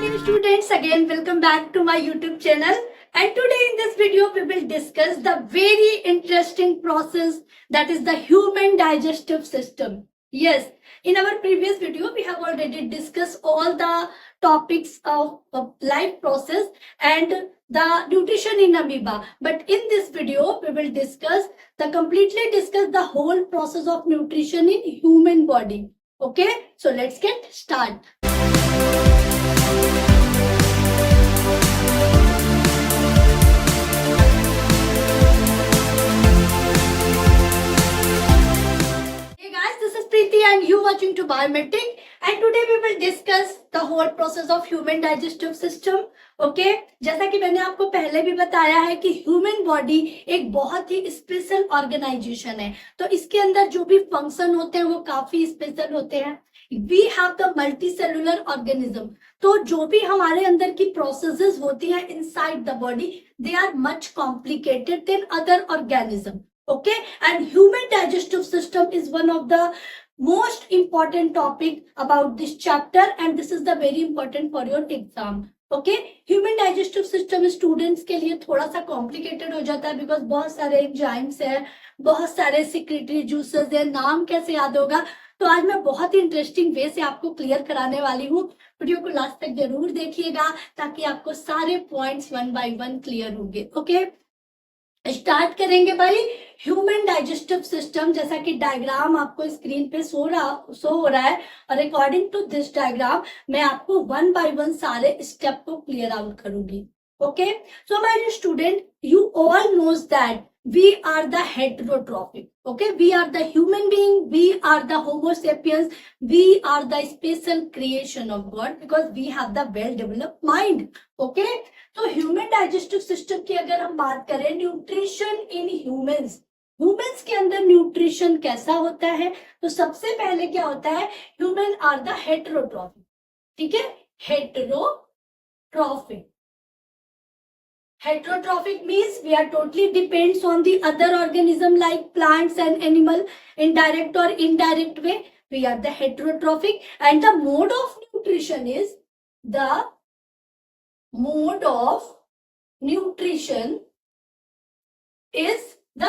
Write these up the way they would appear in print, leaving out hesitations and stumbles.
dear students, again welcome back to my YouTube channel, and today in this video we will discuss the very interesting process that is the human digestive system. Yes, in our previous video we have already discussed all the topics of life process and the nutrition in amoeba, but in this video we will completely discuss the whole process of nutrition in human body. Okay, so let's get started. This is Preeti and you watching to Biometric, and today we will discuss the whole process of human digestive system. Okay, जैसा कि मैंने आपको पहले भी बताया है कि human body एक बहुत ही स्पेशल ऑर्गेनाइजेशन है, तो इसके अंदर जो भी फंक्शन होते हैं वो काफी स्पेशल होते हैं. We have the multicellular organism, तो जो भी हमारे अंदर की प्रोसेसेस होती है inside the body, they are much complicated than other organism. Okay, and human digestive system is one of the most important topic about this chapter, and this is the very important for your exam. Okay, human digestive system students के लिए थोड़ा सा complicated हो जाता है because बहुत सारे enzymes है, बहुत सारे secretory juices है, नाम कैसे याद होगा. तो आज मैं बहुत ही इंटरेस्टिंग वे से आपको क्लियर कराने वाली हूँ. वीडियो को लास्ट तक जरूर देखिएगा ताकि आपको सारे points one by one clear होंगे. ओके, स्टार्ट करेंगे भाई. ह्यूमन डाइजेस्टिव सिस्टम, जैसा कि डायग्राम आपको स्क्रीन पे शो हो रहा है, और अकॉर्डिंग टू दिस डायग्राम मैं आपको वन बाय वन सारे स्टेप को क्लियर आउट करूंगी. Okay, so my dear student, you all knows that we are the heterotrophic. Okay, we are the human being, we are the homo sapiens, we are the special creation of God because we have the well developed mind. Okay, तो human digestive system की अगर हम बात करें, nutrition in humans के अंदर nutrition कैसा होता है, तो सबसे पहले क्या होता है, ह्यूमन आर द हेटरोट्रॉफिक. ठीक है, heterotrophic. Heterotrophic means we are totally depends on the other organism like plants and animal in direct or indirect way. We are the heterotrophic, and the mode of nutrition is the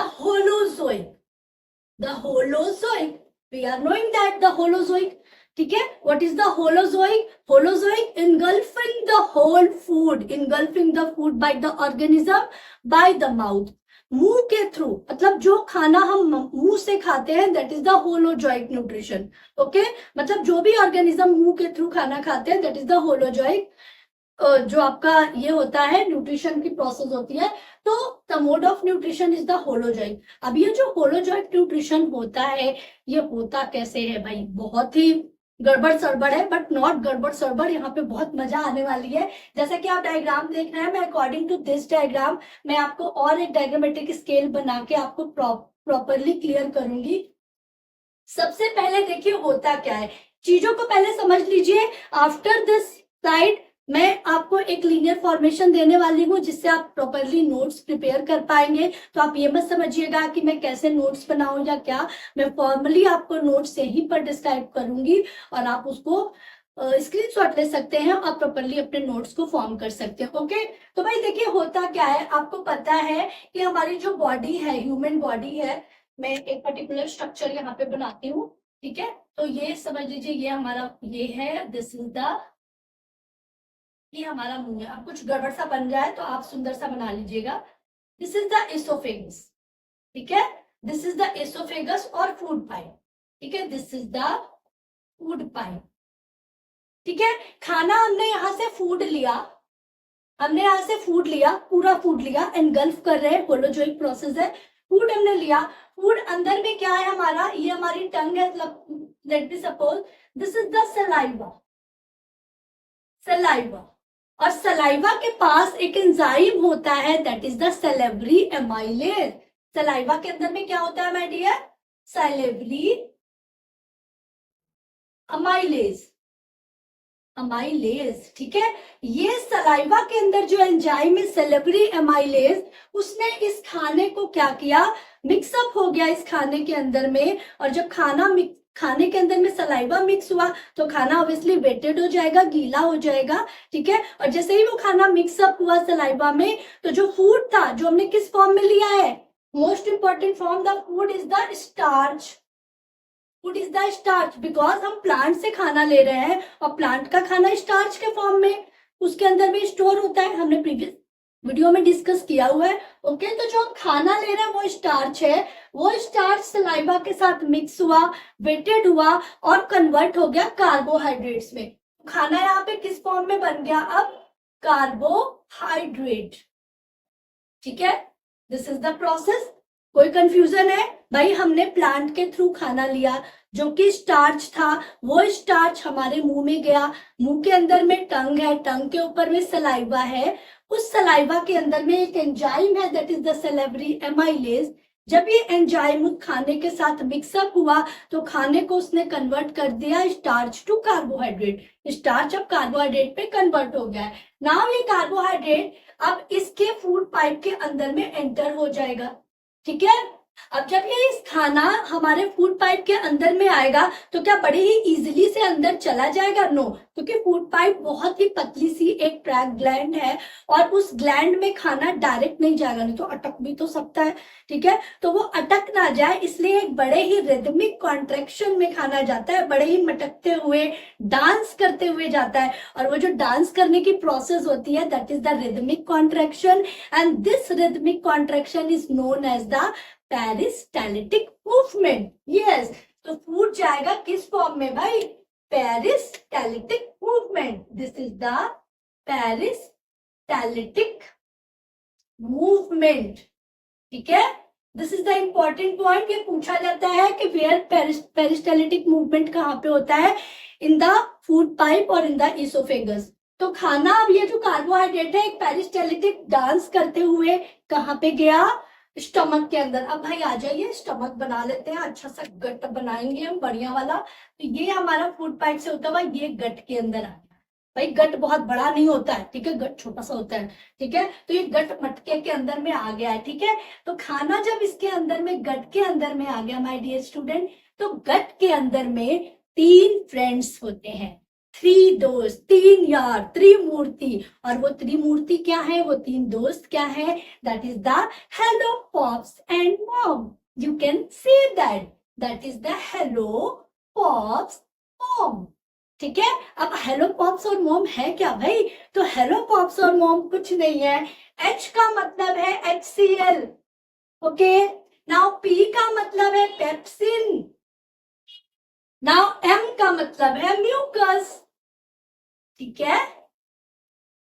holozoic. The holozoic. We are knowing that the holozoic. ठीक है, what is the holozoic? Holozoic engulfing the whole food, engulfing the food by the organism by the mouth. मुंह के through, मतलब जो खाना हम मुंह से खाते हैं, that is the holozoic nutrition. Okay, मतलब जो भी ऑर्गेनिज्म मुंह के थ्रू खाना खाते हैं, that is the holozoic. जो आपका ये होता है न्यूट्रिशन की प्रोसेस होती है, तो the mode of nutrition is the holozoic. अब ये जो होलोजॉइक न्यूट्रिशन होता है, ये होता कैसे है भाई, बहुत ही गड़बड़ सड़बड़ है, बट नॉट गड़बड़ सड़बड़. यहाँ पे बहुत मजा आने वाली है. जैसा कि आप डायग्राम देख रहे हैं, मैं अकॉर्डिंग टू दिस डायग्राम मैं आपको और एक डायग्रामेटिक स्केल बना के आपको प्रॉपरली क्लियर करूंगी. सबसे पहले देखिए होता क्या है, चीजों को पहले समझ लीजिए. आफ्टर दिस स्लाइड मैं आपको एक लीनियर फॉर्मेशन देने वाली हूँ जिससे आप प्रॉपरली नोट्स प्रिपेयर कर पाएंगे. तो आप ये मत समझिएगा कि मैं कैसे नोट्स बनाऊं या क्या, मैं फॉर्मली आपको नोट से ही पर डिस्क्राइब करूंगी और आप उसको स्क्रीनशॉट ले सकते हैं और प्रॉपरली अपने नोट्स को फॉर्म कर सकते हैं. ओके, तो भाई देखिए होता क्या है, आपको पता है कि हमारी जो बॉडी है, ह्यूमन बॉडी है, मैं एक पर्टिकुलर स्ट्रक्चर यहाँ पे बनाती हूँ. ठीक है, तो ये समझ लीजिए ये हमारा ये है, दिस इज द, ये हमारा मुंह है. अब कुछ गड़बड़ सा बन जाए तो आप सुंदर सा बना लीजिएगा. This is the oesophagus. ठीक है, दिस इज द एसोफेगस और फूड पाइप. ठीक है, this is the food pipe. ठीक है, खाना हमने यहाँ से फूड लिया, पूरा फूड लिया, एनगल्फ कर रहे हैं, होलोजोइक प्रोसेस है. फूड हमने लिया, फूड अंदर में क्या है हमारा, ये हमारी टंग है. Let me suppose this is the saliva, और सलाइवा के पास एक एंजाइम होता है, that is the salivary amylase. Saliva के अंदर में क्या होता है माय डियर, सैलिवरी अमाइलेज. ठीक है, ये सलाइवा के अंदर जो एंजाइम है सैलिवरी एमाइलेज, उसने इस खाने को क्या किया, मिक्सअप हो गया इस खाने के अंदर में, और जब खाना खाने के अंदर में सलाइवा मिक्स हुआ तो खाना ऑब्वियसली वेटेड हो जाएगा, गीला हो जाएगा, ठीक है। और जैसे ही वो खाना मिक्सअप हुआ सलाइवा में, तो जो फूड था जो हमने किस फॉर्म में लिया है, most important form, the food is the starch. Food is the starch, because हम प्लांट से खाना ले रहे हैं और प्लांट का खाना स्टार्च के फॉर्म में उसके अंदर में स्टोर होता है, हमने प्रीवियस वीडियो में डिस्कस किया हुआ है। ओके, तो जो हम खाना ले रहे हैं वो स्टार्च है, वो स्टार्च सलाइवा के साथ मिक्स हुआ, वेटेड हुआ और कन्वर्ट हो गया कार्बोहाइड्रेट्स में। खाना यहाँ पे किस फॉर्म में बन गया, अब कार्बोहाइड्रेट, ठीक है। This is the process. कोई कंफ्यूजन है भाई? हमने प्लांट के थ्रू खाना लिया जो कि स्टार्च था, वो स्टार्च हमारे मुंह में गया, मुंह के अंदर में टंग है, टंग के ऊपर में सलाइवा है, उस सलाइवा के अंदर में एक एंजाइम है that is the salivary amylase. जब ये एंजाइम खाने के साथ मिक्सअप हुआ तो खाने को उसने कन्वर्ट कर दिया स्टार्च टू कार्बोहाइड्रेट। स्टार्च अब कार्बोहाइड्रेट पे कन्वर्ट हो गया है। नाउ ये कार्बोहाइड्रेट अब इसके फूड पाइप के अंदर में एंटर हो जाएगा, ठीक है। अब जब ये इस खाना हमारे फूड पाइप के अंदर में आएगा तो क्या बड़े ही इजीली से अंदर चला जाएगा? नो, क्योंकि फूड पाइप बहुत ही पतली सी एक ट्रैक ग्लैंड है और उस ग्लैंड में खाना डायरेक्ट नहीं जाएगा, नहीं तो अटक भी तो सकता है, ठीक है। तो वो अटक ना जाए इसलिए एक बड़े ही रिदमिक कॉन्ट्रैक्शन में खाना जाता है, बड़े ही मटकते हुए, डांस करते हुए जाता है। और वो जो डांस करने की प्रोसेस होती है that is the rhythmic contraction, and this rhythmic contraction is known as the peristaltic movement. Yes, तो फूड जाएगा किस फॉर्म में भाई? Peristaltic movement. This is the peristaltic movement, ठीक है। This is the important point. ये पूछा जाता है कि वेयर पेरिस्टाल्टिक मूवमेंट कहाँ पे होता है? इन द फूड पाइप और इन द इसोफेगस। तो खाना, अब ये जो कार्बोहाइड्रेट है एक पेरिस्टाल्टिक डांस करते हुए कहाँ पे गया? स्टमक के अंदर। अब भाई आ जाइए, स्टमक बना लेते हैं, अच्छा सा गट बनाएंगे हम बढ़िया वाला। तो ये हमारा फूड पाइप से होता हुआ ये गट के अंदर आ गया। भाई गट बहुत बड़ा नहीं होता है, ठीक है, गट छोटा सा होता है, ठीक है। तो ये गट मटके के अंदर में आ गया है, ठीक है। तो खाना जब इसके अंदर में, गट के अंदर में आ गया माय डियर स्टूडेंट, तो गट के अंदर में 3 फ्रेंड्स होते हैं, 3 दोस्त, 3 यार, त्रिमूर्ति। और वो त्रिमूर्ति क्या है, वो 3 दोस्त क्या है? That is the hello pops and mom. You can से that is the hello pops mom, ठीक है। अब हेलो पॉप्स और मॉम है क्या भाई? तो हेलो पॉप्स और मॉम कुछ नहीं है। H का मतलब है HCl, ओके। नाउ P का मतलब है पेप्सिन। नाउ M का मतलब है म्यूकस, ठीक है,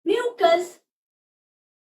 म्यूकस।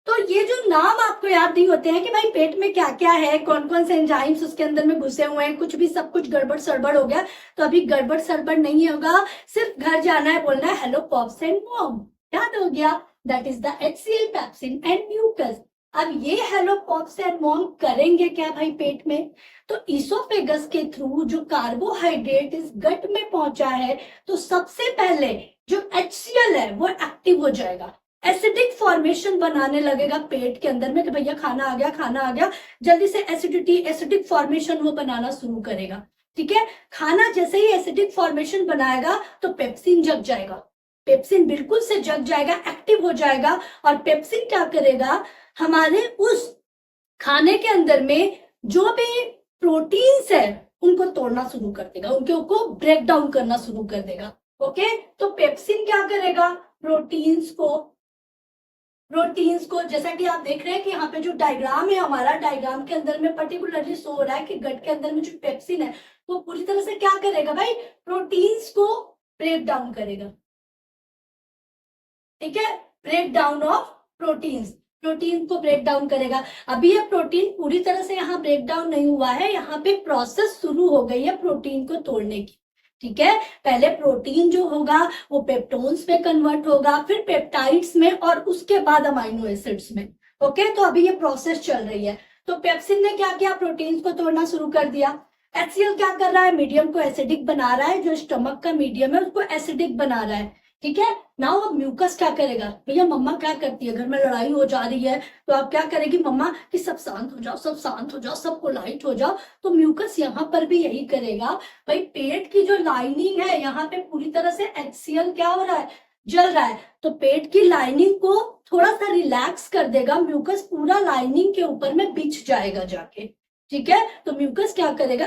तो ये जो नाम आपको याद नहीं होते हैं कि भाई पेट में क्या क्या है, कौन कौन से एंजाइम्स उसके अंदर में घुसे हुए हैं, कुछ भी सब कुछ गड़बड़ सड़बड़ हो गया, तो अभी गड़बड़ सड़बड़ नहीं होगा, सिर्फ घर जाना है, बोलना है हेलो पॉप्स एंड मॉम, याद हो गया। That is the HCl, pepsin and mucus. अब ये हेलो पॉप्स एंड मॉम करेंगे क्या भाई पेट में? तो इसोफेगस के थ्रू जो कार्बोहाइड्रेट इस गट में पहुंचा है, तो सबसे पहले जो HCl है वो एक्टिव हो जाएगा, एसिडिक फॉर्मेशन बनाने लगेगा पेट के अंदर में कि भैया खाना आ गया, खाना आ गया, जल्दी से एसिडिटी, एसिडिक फॉर्मेशन वो बनाना शुरू करेगा, ठीक है। खाना जैसे ही एसिडिक फॉर्मेशन बनाएगा तो पेप्सिन जग जाएगा, पेप्सिन बिल्कुल से जग जाएगा, एक्टिव हो जाएगा। और पेप्सिन क्या करेगा? हमारे उस खाने के अंदर में जो भी प्रोटीन्स है उनको तोड़ना शुरू कर देगा, उनको ब्रेक डाउन करना शुरू कर देगा, ओके। तो पेप्सिन क्या करेगा? प्रोटीन्स को, जैसा कि आप देख रहे हैं कि यहाँ पे जो डायग्राम है हमारा, डायग्राम के अंदर में पर्टिकुलरली शो हो रहा है कि गट के अंदर में जो पेप्सिन है वो पूरी तरह से क्या करेगा भाई? प्रोटीन्स को ब्रेक डाउन करेगा, ठीक है, break down of proteins, protein को ब्रेक डाउन करेगा। अभी ये प्रोटीन पूरी तरह से यहाँ ब्रेक डाउन नहीं हुआ है, यहाँ पे प्रोसेस शुरू हो गई है प्रोटीन को तोड़ने की, ठीक है। पहले प्रोटीन जो होगा वो पेप्टोन्स में कन्वर्ट होगा, फिर पेप्टाइड्स में, और उसके बाद अमाइनो एसिड्स में, ओके। तो अभी ये प्रोसेस चल रही है। तो पेप्सिन ने क्या किया? प्रोटीन्स को तोड़ना शुरू कर दिया। HCl क्या कर रहा है? मीडियम को एसिडिक बना रहा है, जो स्टमक का मीडियम है उसको एसिडिक बना रहा है। ठीक है। नाउ अब म्यूकस क्या करेगा, भैया मम्मा क्या करती है, घर में लड़ाई हो जा रही है तो आप क्या करेगी मम्मा कि सब शांत हो जाओ, सब शांत हो जाओ, सब पोलाइट हो जाओ, तो म्यूकस यहाँ पर भी यही करेगा। भाई पेट की जो लाइनिंग है यहाँ पे पूरी तरह से HCl क्या हो रहा है, जल रहा है, तो पेट की लाइनिंग को थोड़ा सा रिलैक्स कर देगा, म्यूकस पूरा लाइनिंग के ऊपर में बिछ जाएगा जाके। ठीक है, तो म्यूकस क्या करेगा,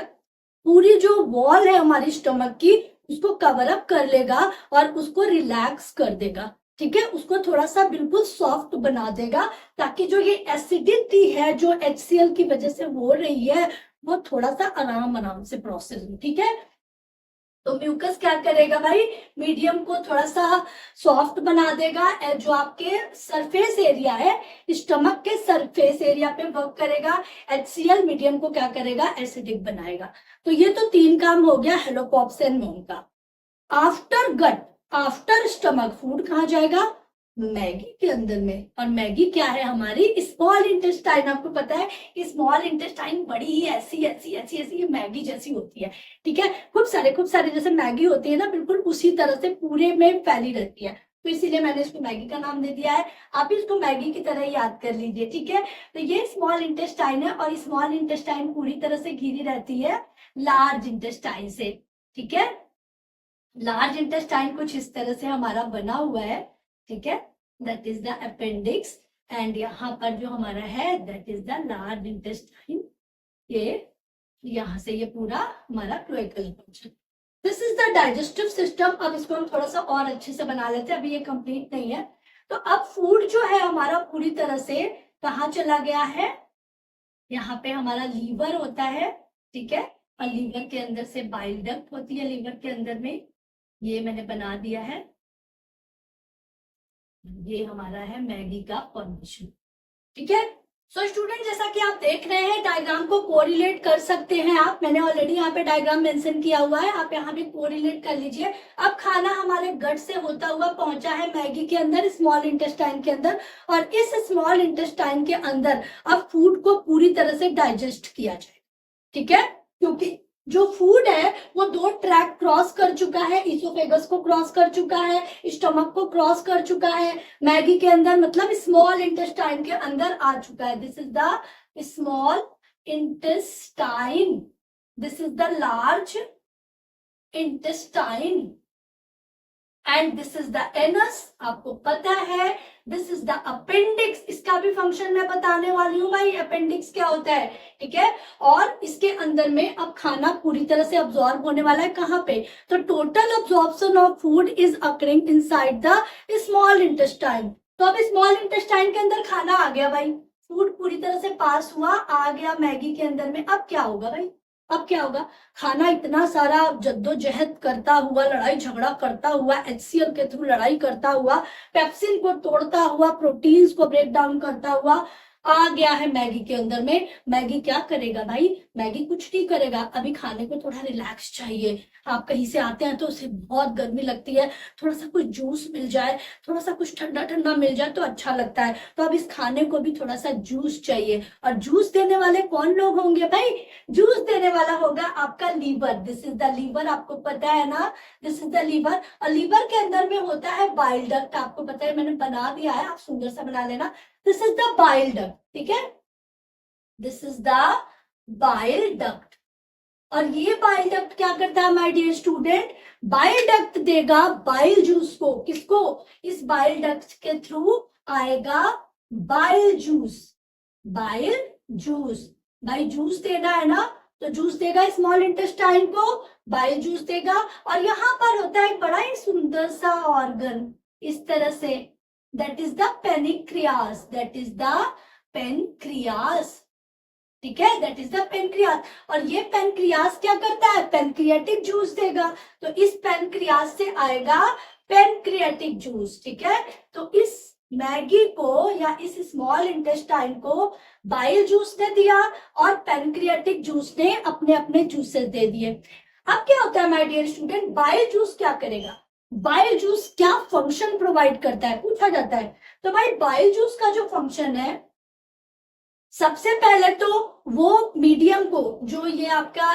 पूरी जो वॉल है हमारी स्टमक की उसको कवर अप कर लेगा और उसको रिलैक्स कर देगा। ठीक है, उसको थोड़ा सा बिल्कुल सॉफ्ट बना देगा ताकि जो ये एसिडिटी है जो HCl की वजह से हो रही है वो थोड़ा सा आराम आराम से प्रोसेस हो। ठीक है, तो म्यूकस क्या करेगा भाई, मीडियम को थोड़ा सा सॉफ्ट बना देगा, जो आपके सरफेस एरिया है स्टमक के सरफेस एरिया पे वर्क करेगा। HCl मीडियम को क्या करेगा, एसिडिक बनाएगा। तो ये तो 3 काम हो गया हेलोपॉप्स एंड मोम का। आफ्टर गट, आफ्टर स्टमक फूड कहाँ जाएगा, मैगी के अंदर में। और मैगी क्या है, हमारी स्मॉल इंटेस्टाइन। आपको पता है स्मॉल इंटेस्टाइन बड़ी ही ऐसी ऐसी ऐसी ऐसी मैगी जैसी होती है। ठीक है, खूब सारे जैसे मैगी होती है ना, बिल्कुल उसी तरह से पूरे में फैली रहती है, तो इसीलिए मैंने इसको मैगी का नाम दे दिया है। आप इसको मैगी की तरह याद कर लीजिए। ठीक है, तो ये स्मॉल इंटेस्टाइन है और स्मॉल इंटेस्टाइन पूरी तरह से घिरी रहती है लार्ज इंटेस्टाइन से। ठीक है, लार्ज इंटेस्टाइन कुछ इस तरह से हमारा बना हुआ है। ठीक है, that is the appendix, and यहाँ पर जो हमारा है that is the large intestine. ये यहाँ से ये पूरा हमारा cloacal function. This is the digestive system. अब इसको हम थोड़ा सा और अच्छे से बना लेते हैं, अभी ये कंप्लीट नहीं है। तो अब फूड जो है हमारा पूरी तरह से कहाँ चला गया है, यहाँ पे हमारा लीवर होता है। ठीक है, और लीवर के अंदर से बाइल डक्ट होती है, लीवर के अंदर में ये मैंने बना दिया है। ये हमारा है मैगी का फॉर्मेशन। ठीक है, सो स्टूडेंट जैसा कि आप देख रहे हैं डायग्राम को कोरिलेट कर सकते हैं आप, मैंने ऑलरेडी यहाँ पे डायग्राम मेंशन किया हुआ है, आप यहाँ भी कोरिलेट कर लीजिए। अब खाना हमारे गट से होता हुआ पहुंचा है मैगी के अंदर, स्मॉल इंटेस्टाइन के अंदर, और इस स्मॉल इंटेस्टाइन के अंदर अब फूड को पूरी तरह से डाइजेस्ट किया जाए। ठीक है, क्योंकि जो फूड है वो 2 ट्रैक क्रॉस कर चुका है, इसोफेगस को क्रॉस कर चुका है, स्टमक को क्रॉस कर चुका है, मैगी के अंदर मतलब स्मॉल इंटेस्टाइन के अंदर आ चुका है। This is the small intestine, this is the large intestine, and this is the anus. आपको पता है दिस इज द अपेंडिक्स, इसका भी फंक्शन मैं बताने वाली हूँ भाई, अपेंडिक्स क्या होता है। ठीक है, और इसके अंदर में अब खाना पूरी तरह से अब्सॉर्ब होने वाला है कहाँ पे, तो total absorption of food is occurring inside the small intestine. तो अब स्मॉल इंटेस्टाइन के अंदर खाना आ गया भाई, फूड पूरी तरह से पास हुआ, आ गया मैगी के अंदर में। अब क्या होगा भाई, अब क्या होगा, खाना इतना सारा जद्दोजहद करता हुआ, लड़ाई झगड़ा करता हुआ, HCl के थ्रू लड़ाई करता हुआ, पेप्सिन को तोड़ता हुआ, प्रोटीन्स को ब्रेक डाउन करता हुआ आ गया है मैगी के अंदर में। मैगी क्या करेगा भाई, मैगी कुछ नहीं करेगा, अभी खाने को थोड़ा रिलैक्स चाहिए। आप कहीं से आते हैं तो उसे बहुत गर्मी लगती है, थोड़ा सा कुछ जूस मिल जाए, थोड़ा सा कुछ ठंडा ठंडा मिल जाए तो अच्छा लगता है। तो अब इस खाने को भी थोड़ा सा जूस चाहिए, और जूस देने वाले कौन लोग होंगे भाई, जूस देने वाला होगा आपका liver. This is the liver, आपको पता है ना, दिस इज द लीवर। और लीवर के अंदर में होता है बाइल डक्ट, आपको पता है मैंने बना दिया है, आप सुंदर सा बना लेना। This is the bile duct. ठीक है, this is the bile duct. और ये बाइल डक्ट क्या करता है my dear student, bile duct देगा बाइल जूस को, किसको, इस बाइल डक्ट के थ्रू आएगा बाइल जूस, बाइल जूस। भाई जूस देना है ना, तो जूस देगा स्मॉल इंटेस्टाइन को, बाइल जूस देगा। और यहाँ पर होता है बड़ा ही सुंदर सा ऑर्गन इस तरह से, that is the pancreas, that is the pancreas. ठीक है, दैट इज द पेनक्रियास। और ये पेनक्रियास क्या करता है, पेनक्रियाटिक जूस देगा, तो इस पेनक्रियास से आएगा पेनक्रियाटिक जूस। ठीक है, तो इस मैगी को या इस स्मॉल इंटेस्टाइन को बाइल जूस ने दिया और पेनक्रियाटिक जूस ने अपने अपने जूसेस दे दिए। अब क्या होता है my dear student, bile juice क्या करेगा, बाइल जूस क्या फंक्शन प्रोवाइड करता है, पूछा जाता है। तो भाई बाइल जूस का जो फंक्शन है, सबसे पहले तो वो मीडियम को, जो ये आपका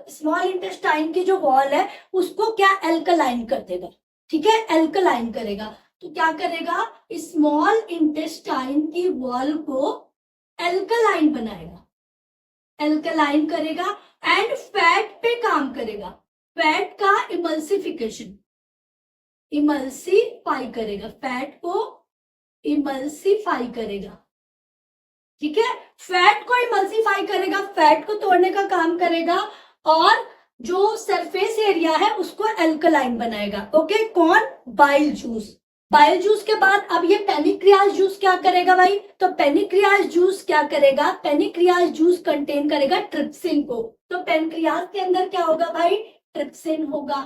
स्मॉल इंटेस्टाइन की जो वॉल है उसको क्या एल्कलाइन कर देगा। ठीक है, एल्कलाइन करेगा। तो क्या करेगा, स्मॉल इंटेस्टाइन की वॉल को एल्कलाइन बनाएगा, एल्कलाइन करेगा एंड फैट पे काम करेगा, फैट का इमल्सिफिकेशन, इमल्सीफाई करेगा, फैट को इमल्सीफाई करेगा। ठीक है, फैट को इमल्सीफाई करेगा, फैट को तोड़ने का काम करेगा और जो सरफेस एरिया है उसको एल्कलाइन बनाएगा। ओके, कौन, बाइल जूस। बाइल जूस के बाद अब ये पेनिक्रियाज जूस क्या करेगा भाई, तो पेनिक्रियाज जूस क्या करेगा, पेनिक्रियाज जूस कंटेन करेगा ट्रिप्सिन को। तो पेनक्रियाज के अंदर क्या होगा भाई, ट्रिप्सिन होगा।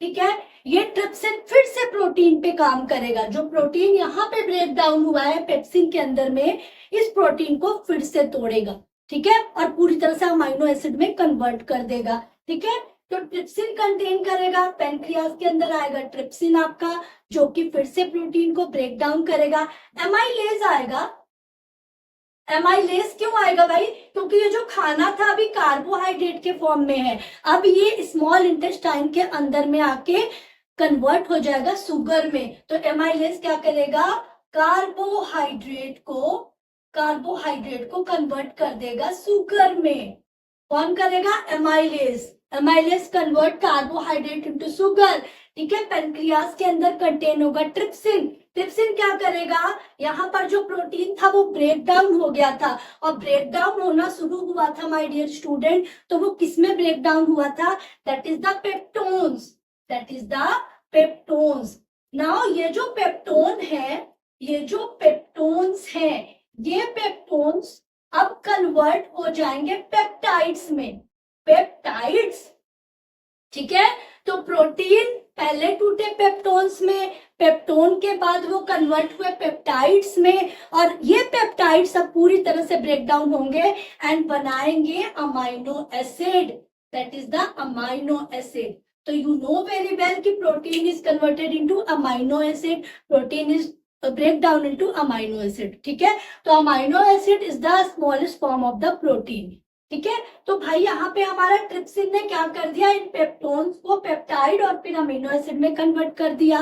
ठीक है, ये ट्रिप्सिन फिर से प्रोटीन पे काम करेगा, जो प्रोटीन यहाँ पे ब्रेक डाउन हुआ है पेप्सिन के अंदर में, इस प्रोटीन को फिर से तोड़ेगा। ठीक है, और पूरी तरह से अमाइनो एसिड में कन्वर्ट कर देगा। ठीक है, तो ट्रिप्सिन कंटेन करेगा, पेनक्रियाज के अंदर आएगा ट्रिप्सिन आपका, जो कि फिर से प्रोटीन को ब्रेक डाउन करेगा। एमाइलेज आएगा। एमाइलेज क्यों आएगा भाई, क्योंकि ये जो खाना था अभी कार्बोहाइड्रेट के फॉर्म में है, अब ये स्मॉल इंटेस्टाइन के अंदर में आके कन्वर्ट हो जाएगा शुगर में। तो एमाइलेज क्या करेगा, कार्बोहाइड्रेट को कन्वर्ट कर देगा शुगर में। कौन करेगा, amylase. Amylase convert carbohydrate into sugar. ठीक है, पेनक्रियाज के अंदर कंटेन होगा ट्रिप्सिन। ट्रिप्सिन क्या करेगा, यहाँ पर जो प्रोटीन था वो ब्रेक डाउन हो गया था, और ब्रेक डाउन होना शुरू हुआ था माय डियर स्टूडेंट, तो वो किसमें ब्रेक डाउन हुआ था, that is the peptones, that is the peptones. Now ये जो पेप्टोन है, ये जो पेप्टोन्स है, ये पेप्टोन्स अब कन्वर्ट हो जाएंगे पेप्टाइड्स में, पेप्टाइड्स। ठीक है, तो प्रोटीन पहले टूटे पेप्टोन्स में, पेप्टोन के बाद वो कन्वर्ट हुए पेप्टाइड्स में, और ये पेप्टाइड्स अब पूरी तरह से ब्रेक डाउन होंगे एंड बनाएंगे amino acid, that is the amino acid. तो यू नो वेरी वेल कि protein is converted into amino acid, protein is break down into amino acid. ठीक है, तो amino acid is the smallest form of the protein. ठीक है, तो भाई यहाँ पे हमारा ट्रिप्सिन ने क्या कर दिया, इन पेप्टोन्स को पेप्टाइड और फिर अमीनो एसिड में कन्वर्ट कर दिया।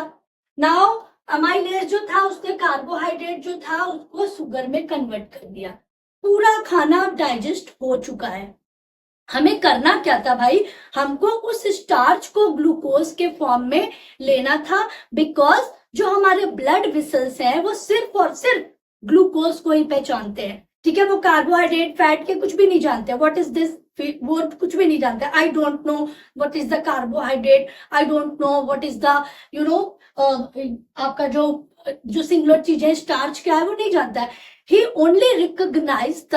नाउ अमाइलेज जो था उसने कार्बोहाइड्रेट जो था उसको शुगर में कन्वर्ट कर दिया। पूरा खाना अब डाइजेस्ट हो चुका है। हमें करना क्या था भाई, हमको उस स्टार्च को ग्लूकोज के फॉर्म में लेना था, बिकॉज जो हमारे ब्लड वेसल्स हैं वो सिर्फ और सिर्फ ग्लूकोज को ही पहचानते हैं। ठीक है, वो कार्बोहाइड्रेट फैट के कुछ भी नहीं जानते, व्हाट इज दिस, वो कुछ भी नहीं जानते। I don't know what is the carbohydrate, I don't know what is the आपका जो सिंगुलर चीजें स्टार्च क्या है वो नहीं जानता है। ही ओनली रिकॉग्नाइज द,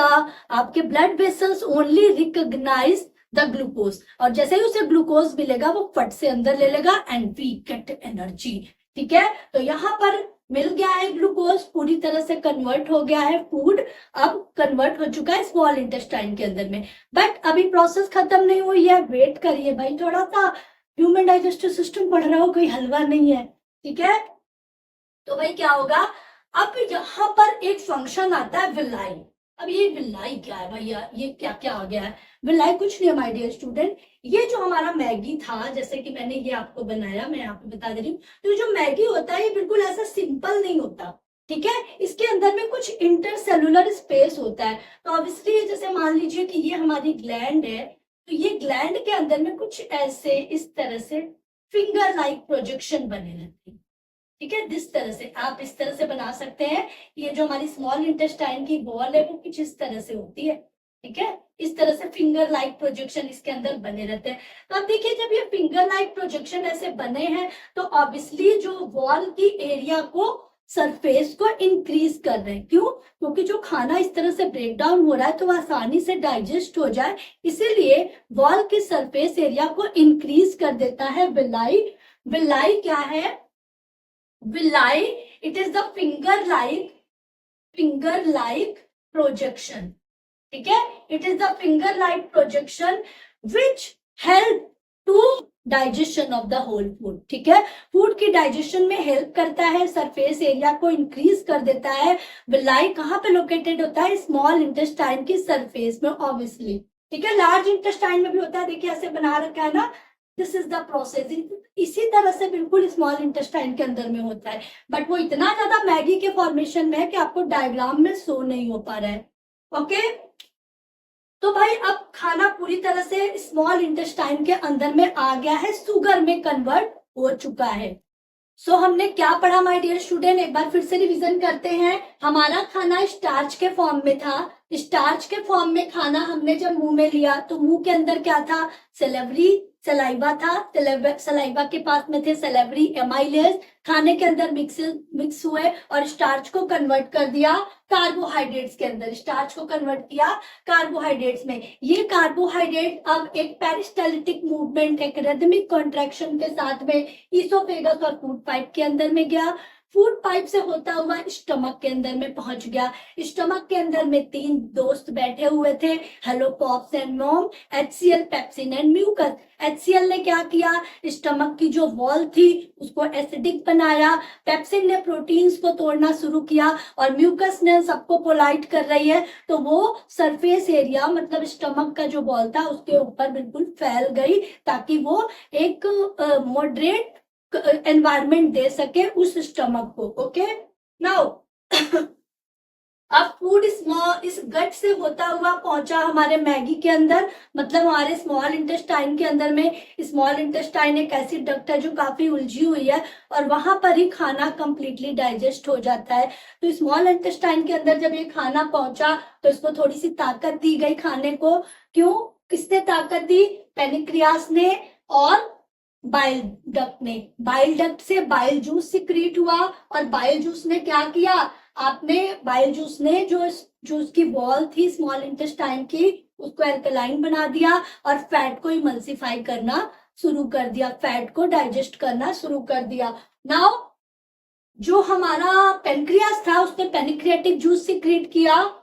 आपके blood vessels only recognize the glucose, और जैसे ही उसे ग्लूकोज मिलेगा वो फट से अंदर ले लेगा एंड वी गेट एनर्जी। ठीक है, तो यहाँ पर मिल गया है ग्लूकोज, पूरी तरह से कन्वर्ट हो गया है फूड, अब कन्वर्ट हो चुका है स्मॉल इंटेस्टाइन के अंदर में। बट अभी प्रोसेस खत्म नहीं हुई है, वेट करिए भाई थोड़ा सा, ह्यूमन डाइजेस्टिव सिस्टम पढ़ रहा हो, कोई हलवा नहीं है। ठीक है, तो भाई क्या होगा, अब यहाँ पर एक फंक्शन आता है विलाई। अब ये विलाई क्या है भैया, ये क्या क्या आ गया है, विलाई कुछ नहीं है माय डियर स्टूडेंट, ये जो हमारा मैगी था, जैसे कि मैंने ये आपको बनाया, मैं आपको बता दे रही हूँ, तो जो मैगी होता है ये बिल्कुल ऐसा सिंपल नहीं होता। ठीक है, इसके अंदर में कुछ इंटरसेलुलर स्पेस होता है। तो ऑब्वियसली जैसे मान लीजिए कि ये हमारी ग्लैंड है, तो ये ग्लैंड के अंदर में कुछ ऐसे इस तरह से फिंगर लाइक प्रोजेक्शन बने रहते हैं। ठीक है, जिस तरह से आप इस तरह से बना सकते हैं, ये जो हमारी स्मॉल इंटेस्टाइन की वॉल है वो कुछ इस तरह से होती है। ठीक है, इस तरह से फिंगर लाइक प्रोजेक्शन इसके अंदर बने रहते हैं। तो अब देखिए, जब ये फिंगर लाइक प्रोजेक्शन ऐसे बने हैं तो ऑब्वियसली जो वॉल की एरिया को, सरफेस को इंक्रीज कर रहे हैं। क्यों, क्योंकि जो खाना इस तरह से ब्रेक डाउन हो रहा है तो वह आसानी से डाइजेस्ट हो जाए, इसीलिए वॉल की सरफेस एरिया को इंक्रीज कर देता है विलाई। विलाई क्या है, villi it is the finger like projection. ठीक है, it is the finger like projection which help to digestion of the whole food. ठीक है, फूड की डाइजेशन में हेल्प करता है, सरफेस एरिया को इंक्रीज कर देता है। विलाई कहाँ पे लोकेटेड होता है, स्मॉल इंटेस्टाइन की सरफेस में ऑब्वियसली। ठीक है, लार्ज इंटेस्टाइन में भी होता है, देखिए ऐसे बना रखा है ना, दिस इज द प्रोसेस। इसी तरह से बिल्कुल स्मॉल इंटेस्टाइन के अंदर में होता है, बट वो इतना ज्यादा मैगी के फॉर्मेशन में है कि आपको डायग्राम में शो नहीं हो पा रहा है। ओके, तो भाई अब खाना पूरी तरह से स्मॉल इंटेस्टाइन के अंदर में आ गया है, शुगर में कन्वर्ट हो चुका है। सो हमने क्या पढ़ा माय डियर स्टूडेंट, एक बार फिर से रिवीजन करते हैं। हमारा खाना स्टार्च के फॉर्म में था। स्टार्च के फॉर्म में खाना हमने जब मुंह में लिया तो मुंह के अंदर क्या था, सेलेवरी सलाइवा था। सलाइवा के पास में थे सेलेवरी एमाइलेज, खाने के अंदर मिक्स हुए और स्टार्च को कन्वर्ट कर दिया कार्बोहाइड्रेट्स के अंदर। स्टार्च को कन्वर्ट किया कार्बोहाइड्रेट्स में। ये कार्बोहाइड्रेट अब एक पेरिस्टाल्टिक मूवमेंट, एक रिदमिक कॉन्ट्रैक्शन के साथ में ईसोफेगस और फूड पाइप के अंदर में गया। फूड पाइप से होता हुआ स्टमक के अंदर में पहुंच गया। स्टमक के अंदर में 3 दोस्त बैठे हुए थे, hello pops and mom, HCl, pepsin and mucus. HCl ने क्या किया, स्टमक की जो वॉल थी उसको एसिडिक बनाया। पेप्सिन ने प्रोटीन्स को तोड़ना शुरू किया और म्यूकस ने सबको पोलाइट कर रही है, तो वो सरफेस एरिया मतलब स्टमक का जो वॉल था उसके ऊपर बिल्कुल फैल गई, ताकि वो एक मॉडरेट एनवायरमेंट दे सके उस स्टमक को। ओके, नाउ अब फूड इस गट से होता हुआ पहुंचा हमारे मैगी के अंदर, मतलब हमारे स्मॉल इंटेस्टाइन के अंदर में। स्मॉल इंटेस्टाइन एक ऐसी डक्ट है जो काफी उलझी हुई है और वहां पर ही खाना कंप्लीटली डाइजेस्ट हो जाता है। तो स्मॉल इंटेस्टाइन के अंदर जब ये खाना पहुंचा तो इसको थोड़ी सी ताकत दी गई खाने को। क्यों, किसने ताकत दी, पेनिक्रियास ने और बाइल डक्ट ने। बाइल डक्ट से बाइल जूस सिक्रीट हुआ और बाइल जूस ने क्या किया, आपने बाइल जूस ने जो उसकी वॉल थी स्मॉल इंटेस्टाइन की उसको एल्कलाइन बना दिया और फैट को इमल्सिफाई करना शुरू कर दिया, फैट को डाइजेस्ट करना शुरू कर दिया। नाउ जो हमारा पेनक्रियास था उसने पेनिक्रियाटिक जूस सिक्रीट किया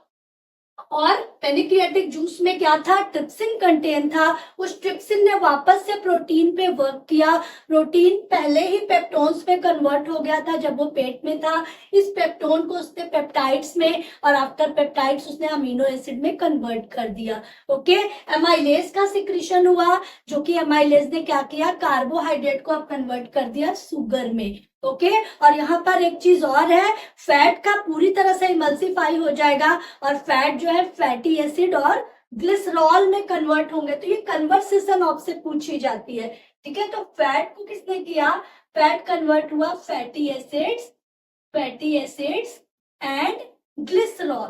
और पेनिक्रियाटिक जूस में क्या था, ट्रिप्सिन कंटेन था। उस ट्रिप्सिन ने वापस से प्रोटीन पे वर्क किया। प्रोटीन पहले ही पेप्टोन्स में कन्वर्ट हो गया था जब वो पेट में था। इस पेप्टोन को उसने पेप्टाइड्स में और आफ्टर पेप्टाइड्स उसने अमीनो एसिड में कन्वर्ट कर दिया। ओके, एमाइलेज का सिक्रीशन हुआ, जो कि एमाइलेज ने क्या किया, कार्बोहाइड्रेट को अब कन्वर्ट कर दिया शुगर में। ओके, और यहाँ पर एक चीज और है, फैट का पूरी तरह से इमल्सिफाई हो जाएगा और फैट जो है फैटी एसिड और ग्लिसरॉल में कन्वर्ट होंगे। तो ये कन्वर्सेशन आपसे पूछी जाती है, ठीक है। तो फैट को किसने किया, फैट कन्वर्ट हुआ फैटी एसिड्स एंड ग्लिसरॉल,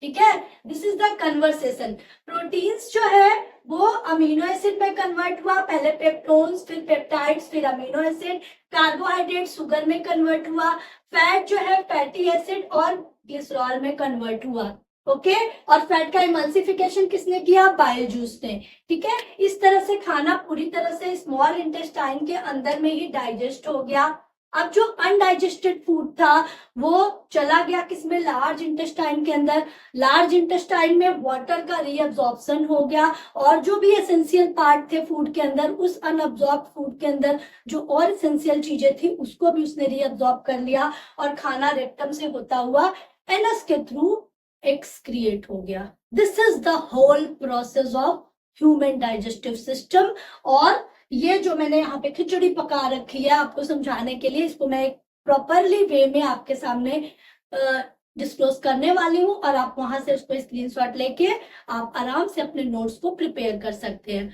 ठीक है। This is the conversation. Proteins जो है वो अमीनो एसिड में कन्वर्ट हुआ, पहले पेप्टोन्स फिर पेप्टाइड्स फिर अमीनो एसिड। कार्बोहाइड्रेट शुगर में कन्वर्ट हुआ। फैट जो है फैटी एसिड और ग्लिसरॉल में कन्वर्ट हुआ। ओके, और फैट का इमल्सिफिकेशन किसने किया, बाइल जूस ने, ठीक है। इस तरह से खाना पूरी तरह से स्मॉल इंटेस्टाइन के अंदर में ही डाइजेस्ट हो गया। अब जो अनडाइजेस्टेड फूड था वो चला गया किसमें, लार्ज इंटेस्टाइन के अंदर। लार्ज इंटेस्टाइन में वाटर का रीअब्जॉर्प्शन हो गया और जो भी एसेंशियल पार्ट थे फूड के अंदर, उस अनअब्जॉर्ब फूड के अंदर जो और एसेंशियल चीजें थी उसको भी उसने रीअब्जॉर्ब कर लिया और खाना रेक्टम से होता हुआ एनस के थ्रू एक्सक्रिएट हो गया। This is the whole process of human digestive system. और ये जो मैंने यहाँ पे खिचड़ी पका रखी है आपको समझाने के लिए, इसको मैं एक प्रॉपरली वे में आपके सामने डिस्क्लोज करने वाली हूँ और आप वहां से उसको स्क्रीनशॉट लेके आप आराम से अपने नोट्स को प्रिपेयर कर सकते हैं।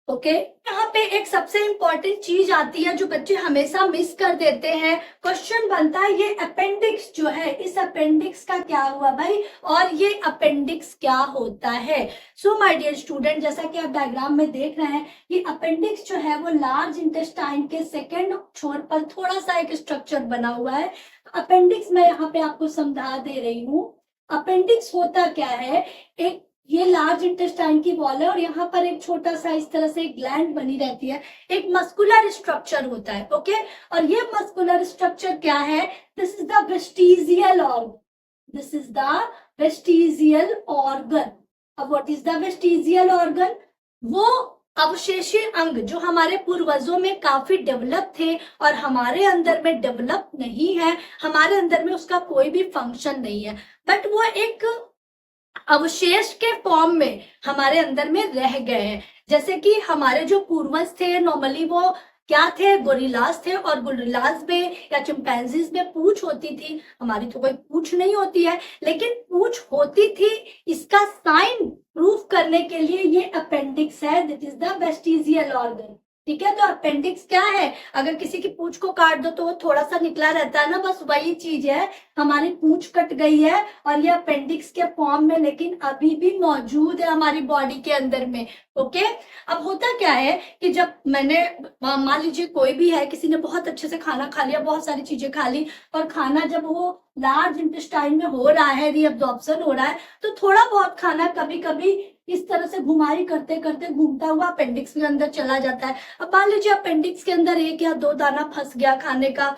ओके, यहाँ पे एक सबसे इंपॉर्टेंट चीज आती है जो बच्चे हमेशा मिस कर देते हैं। क्वेश्चन बनता है ये अपेंडिक्स जो है, इस अपेंडिक्स का क्या हुआ भाई, और ये अपेंडिक्स क्या होता है। सो माय डियर स्टूडेंट, जैसा कि आप डायग्राम में देख रहे हैं, ये अपेंडिक्स जो है वो लार्ज इंटेस्टाइन के सेकेंड छोर पर थोड़ा सा एक स्ट्रक्चर बना हुआ है। अपेंडिक्स मैं यहाँ पे आपको समझा दे रही हूँ। अपेंडिक्स होता क्या है, एक ये लार्ज इंटेस्टाइन की वॉल है और यहाँ पर एक छोटा सा इस तरह से ग्लैंड बनी रहती है, एक मस्कुलर स्ट्रक्चर होता है। ओके, और ये मस्कुलर स्ट्रक्चर क्या है, this is the vestigial organ, this is the vestigial organ. अब what is the vestigial organ, वो अवशेषीय अंग जो हमारे पूर्वजों में काफी डेवलप थे और हमारे अंदर में डेवलप नहीं है, हमारे अंदर में उसका कोई भी फंक्शन नहीं है, बट वो एक अवशेष के फॉर्म में हमारे अंदर में रह गए हैं। जैसे कि हमारे जो पूर्वज थे नॉर्मली वो क्या थे, गोरिल्लास थे, और गोरिल्लास में या चिंपैंजीज में पूंछ होती थी, हमारी तो कोई पूंछ नहीं होती है, लेकिन पूंछ होती थी। इसका साइन प्रूफ करने के लिए ये अपेंडिक्स है, this is the vestigial organ. ठीक है, तो अपेंडिक्स क्या है, अगर किसी की पूंछ को काट दो तो वो थोड़ा सा निकला रहता है ना, बस वही चीज है, हमारी पूंछ कट गई है और ये अपेंडिक्स के फॉर्म में लेकिन अभी भी मौजूद है हमारी बॉडी के अंदर में। ओके, अब होता क्या है कि जब मैंने मान लीजिए कोई भी है, किसी ने बहुत अच्छे से खाना खा लिया, बहुत सारी चीजें खा ली, और खाना जब वो लार्ज इंटेस्टाइन में हो रहा है, रीअब्जॉर्प्शन हो रहा है, तो थोड़ा बहुत खाना कभी कभी इस तरह से घुमाई करते करते घूमता हुआ अपेंडिक्स के अंदर चला जाता है। अब मान लीजिए अपेंडिक्स के अंदर 1 या 2 दाना फंस गया खाने का,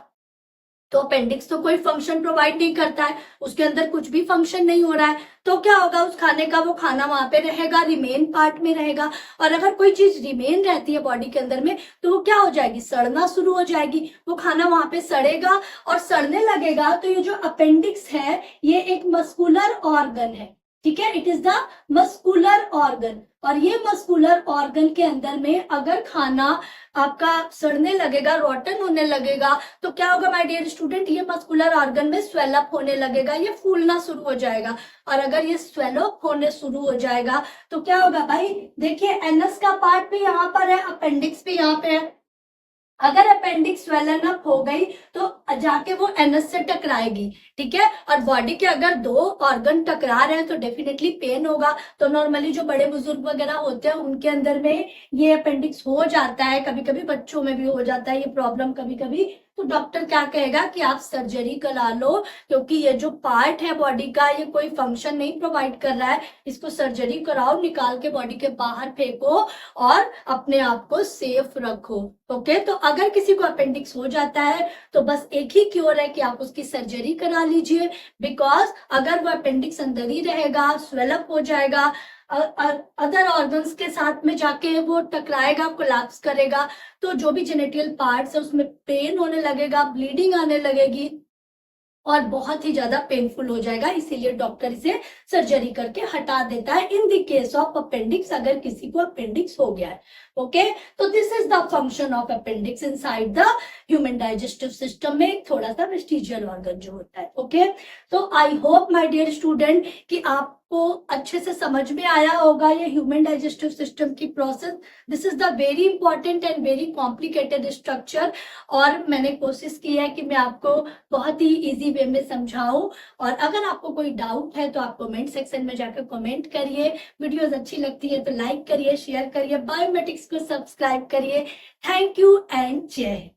तो अपेंडिक्स तो कोई फंक्शन प्रोवाइड नहीं करता है, उसके अंदर कुछ भी फंक्शन नहीं हो रहा है, तो क्या होगा उस खाने का, वो खाना वहां पे रहेगा, रिमेन पार्ट में रहेगा। और अगर कोई चीज रिमेन रहती है बॉडी के अंदर में तो वो क्या हो जाएगी, सड़ना शुरू हो जाएगी, वो खाना वहां पे सड़ेगा और सड़ने लगेगा। तो ये जो अपेंडिक्स है ये एक मस्कुलर ऑर्गन है, ठीक है, it is the muscular organ. और ये मस्कुलर ऑर्गन के अंदर में अगर खाना आपका सड़ने लगेगा, रोटन होने लगेगा, तो क्या होगा माय डियर स्टूडेंट, ये मस्कुलर ऑर्गन में स्वेलअप होने लगेगा, ये फूलना शुरू हो जाएगा। और अगर ये स्वेलअप होने शुरू हो जाएगा तो क्या होगा भाई, देखिए एनस का पार्ट भी यहाँ पर है, अपेंडिक्स भी यहाँ पे है। अगर अपेंडिक्स स्वेलन अप हो गई तो जाके वो एनस से टकराएगी, ठीक है, और बॉडी के अगर 2 ऑर्गन टकरा रहे हैं तो डेफिनेटली पेन होगा। तो नॉर्मली जो बड़े बुजुर्ग वगैरह होते हैं उनके अंदर में ये अपेंडिक्स हो जाता है, कभी कभी बच्चों में भी हो जाता है ये प्रॉब्लम कभी कभी। तो डॉक्टर क्या कहेगा कि आप सर्जरी करा लो, क्योंकि ये जो पार्ट है बॉडी का ये कोई फंक्शन नहीं प्रोवाइड कर रहा है, इसको सर्जरी कराओ, निकाल के बॉडी के बाहर फेंको और अपने आप को सेफ रखो। ओके, तो अगर किसी को अपेंडिक्स हो जाता है तो बस एक ही क्योर है कि आप उसकी सर्जरी करा लीजिए, बिकॉज अगर वो अपेंडिक्स अंदर ही रहेगा, स्वेलअप हो जाएगा, अदर ऑर्गन्स के साथ में जाके वो टकराएगा, कोलैप्स करेगा, तो जो भी जेनेटियल पार्ट्स है उसमें पेन होने लगेगा, ब्लीडिंग आने लगेगी और बहुत ही ज्यादा पेनफुल हो जाएगा। इसीलिए डॉक्टर इसे सर्जरी करके हटा देता है in the case of appendix, अगर किसी को अपेंडिक्स हो गया है। ओके, तो this is the function of appendix inside the human digestive system में, थोड़ा सा वेस्टिजियल ऑर्गन जो होता है। ओके, तो I hope my dear student कि आपको अच्छे से समझ में आया होगा ये ह्यूमन डाइजेस्टिव सिस्टम की process. This is the very important and very complicated structure, और मैंने कोशिश की है कि मैं आपको बहुत ही इजी वे में समझाऊं। और अगर आपको कोई डाउट है तो आप कमेंट सेक्शन में जाकर कमेंट करिए, वीडियोस अच्छी लगती है तो लाइक करिए, शेयर करिए, बायोमेटिक्स को सब्सक्राइब करिए। थैंक यू एंड जय।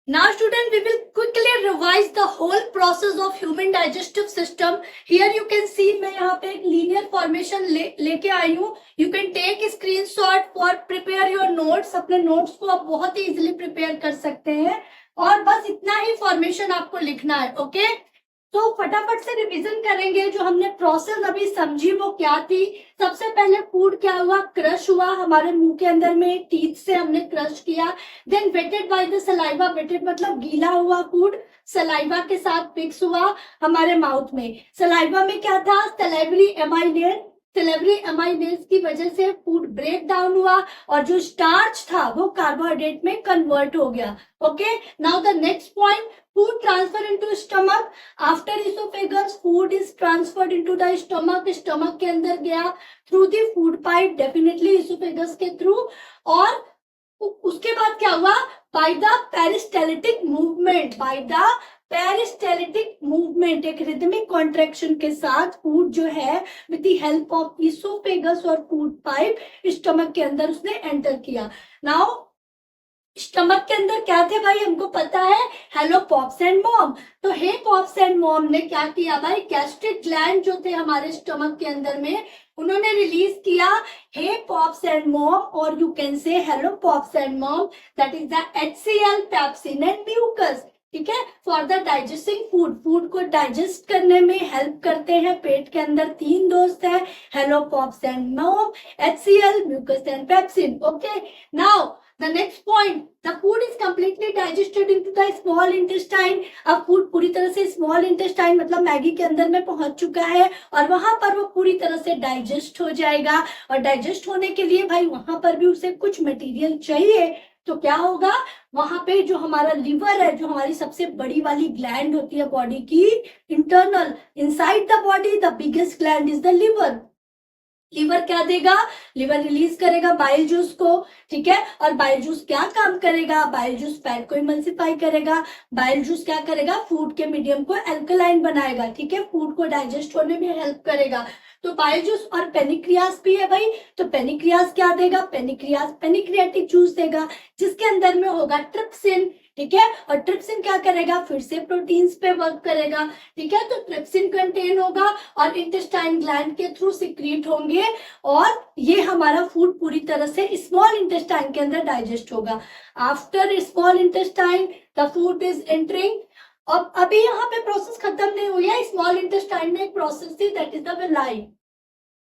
Now student, we will quickly revise the whole process of human digestive system. Here you can see मैं यहाँ पे एक linear formation लेके आई हूँ. You can take a screenshot for prepare your notes. अपने notes को आप बहुत ही easily prepare कर सकते हैं और बस इतना ही formation आपको लिखना है. ओके, तो फटाफट से रिवीजन करेंगे जो हमने प्रोसेस अभी समझी वो क्या थी. सबसे पहले फूड क्या हुआ, क्रश हुआ हमारे मुंह के अंदर में, टीथ से हमने क्रश किया. Then wetted by the saliva, wetted मतलब गीला हुआ फूड, सलाइवा के साथ मिक्स हुआ हमारे माउथ में. सलाइवा में क्या था, सलाइवरी एमाइलेज, सलेवरी एमाइलेज की वजह से फूड ब्रेक डाउन हुआ और जो स्टार्च था वो कार्बोहाइड्रेट में कन्वर्ट हो गया. Okay, now the next point, food transfer into stomach. After esophagus, food is transferred into the stomach. Stomach के अंदर गया through the food pipe, definitely esophagus के through. और उसके बाद क्या हुआ, by the peristaltic movement, by the peristaltic movement, एक rhythmic contraction के साथ फूड जो है with the help of esophagus और food pipe स्टमक के अंदर उसने एंटर किया. Now स्टमक के अंदर क्या थे भाई, हमको पता है, हेलो पॉप्स एंड मॉम. तो हे पॉप्स एंड मॉम ने क्या किया भाई, गैस्ट्रिक ग्लैंड जो थे हमारे स्टमक के अंदर में उन्होंने रिलीज किया हे पॉप्स एंड मॉम, और you can say hello pops and mom, that is the HCl, pepsin and mucus. ठीक है, for the digesting food, food को डाइजेस्ट करने में हेल्प करते हैं. पेट के अंदर 3 दोस्त है, hello pops and mom, HCl, mucus and pepsin. Okay, now The next point, the food is completely digested into the small intestine. अब फूड पूरी तरह से स्मॉल इंटेस्टाइन मतलब मैगी के अंदर में पहुंच चुका है और वहां पर वो पूरी तरह से डाइजेस्ट हो जाएगा। और डाइजेस्ट होने के लिए भाई वहां पर भी उसे कुछ मटेरियल चाहिए, तो क्या होगा, वहां पे जो हमारा लिवर है, जो हमारी सबसे बड़ी वाली ग्लैंड होती है बॉडी की internal, inside the body the biggest gland is the liver. Liver क्या देगा, लिवर रिलीज करेगा बाइल जूस को, ठीक है। और बाइल जूस क्या काम करेगा, बाइल जूस फैट को इमल्सिफाई करेगा। बाइल जूस क्या करेगा, फूड के मीडियम को एल्कलाइन बनाएगा, ठीक है, फूड को डाइजेस्ट होने में हेल्प करेगा। तो बाइल जूस और पेनिक्रियास भी है भाई, तो पेनिक्रियास क्या देगा, पेनिक्रियास पेनिक्रियाटिक जूस देगा जिसके अंदर में होगा ट्रिप्सिन, ठीक है। और ट्रिप्सिन क्या करेगा, फिर से प्रोटीन्स पे वर्क करेगा, ठीक है। तो ट्रिप्सिन कंटेन होगा और इंटेस्टाइन ग्लैंड के थ्रू सिक्रीट होंगे और ये हमारा फूड पूरी तरह से स्मॉल इंटेस्टाइन के अंदर डाइजेस्ट होगा। After small intestine the food is entering. अब अभी यहाँ पे प्रोसेस खत्म नहीं हुई है, स्मॉल इंटेस्टाइन में एक प्रोसेस थी, that is the villi.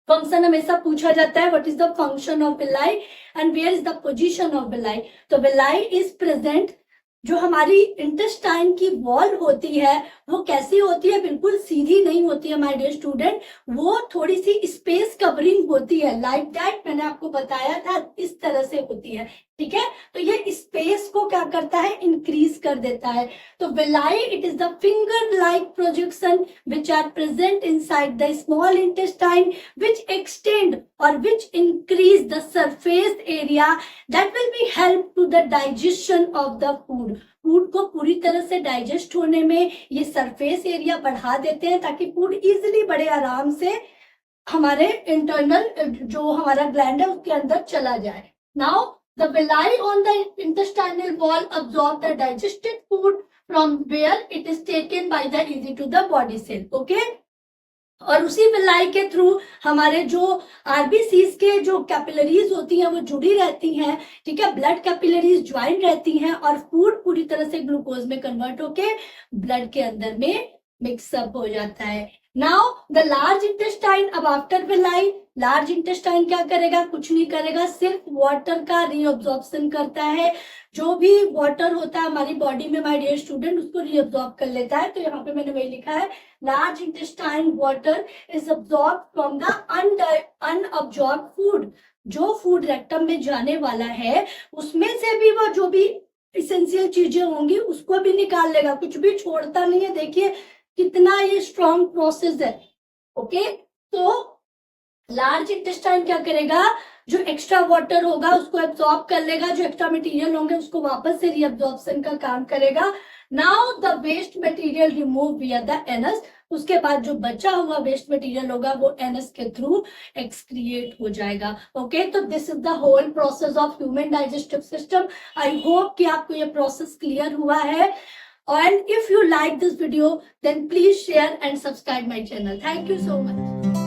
Function हमेशा पूछा जाता है, what is the function of villi and where is the position of villi. तो विलाई इज प्रेजेंट, जो हमारी इंटेस्टाइन की वॉल होती है वो कैसी होती है, बिल्कुल सीधी नहीं होती है माय डियर स्टूडेंट, वो थोड़ी सी स्पेस कवरिंग होती है, लाइक दैट मैंने आपको बताया था, इस तरह से होती है, ठीक है। तो ये स्पेस को क्या करता है, इंक्रीज कर देता है। तो villi it is the finger like projection which are present inside the small intestine which extend और which increase the surface area that will be help to the digestion of the food. Food को पूरी तरह से digest होने में ये surface area बढ़ा देते हैं ताकि फूड इजिली बड़े आराम से हमारे इंटरनल जो हमारा ग्लैंड है उसके अंदर चला जाए। Now the villi on the intestinal wall absorb the digested food from where it is taken by the easy to the body cell, okay? और उसी विलाई के थ्रू हमारे जो आरबीसीज के जो कैपिलरीज होती हैं वो जुड़ी रहती हैं, ठीक है, ब्लड कैपिलरीज ज्वाइन रहती हैं और फूड पूरी तरह से ग्लूकोज में कन्वर्ट होके ब्लड के अंदर में मिक्सअप हो जाता है। नाउ द लार्ज इंटेस्टाइन, अब आफ्टर विलाई लार्ज इंटेस्टाइन क्या करेगा, कुछ नहीं करेगा, सिर्फ वाटर का रीअब्जॉर्प्शन करता है। जो भी वाटर होता है हमारी बॉडी में माय डियर स्टूडेंट उसको रीअब्जॉर्ब कर लेता है। तो यहाँ पे मैंने वही लिखा है, large intestine water is absorb from the unabsorb food. जो फूड रेक्टम में जाने वाला है उसमें से भी वो जो भी इसेंशियल चीजें होंगी उसको भी निकाल लेगा, कुछ भी छोड़ता नहीं है। देखिए कितना ये स्ट्रॉन्ग प्रोसेस है, ओके। तो लार्ज इंटेस्टाइन क्या करेगा, जो एक्स्ट्रा वाटर होगा उसको एब्जॉर्ब कर लेगा, जो एक्स्ट्रा मटेरियल होंगे उसको वापस से रीअब्जॉर्प्शन का काम करेगा। Now the waste material remove via the anus, उसके बाद जो बचा हुआ वेस्ट मटेरियल होगा वो एनस के थ्रू एक्सक्रिएट हो जाएगा, ओके। तो this is the whole process of human digestive system. I hope कि आपको ये प्रोसेस क्लियर हुआ है। And if you like this video, then please share and subscribe my channel. Thank you so much.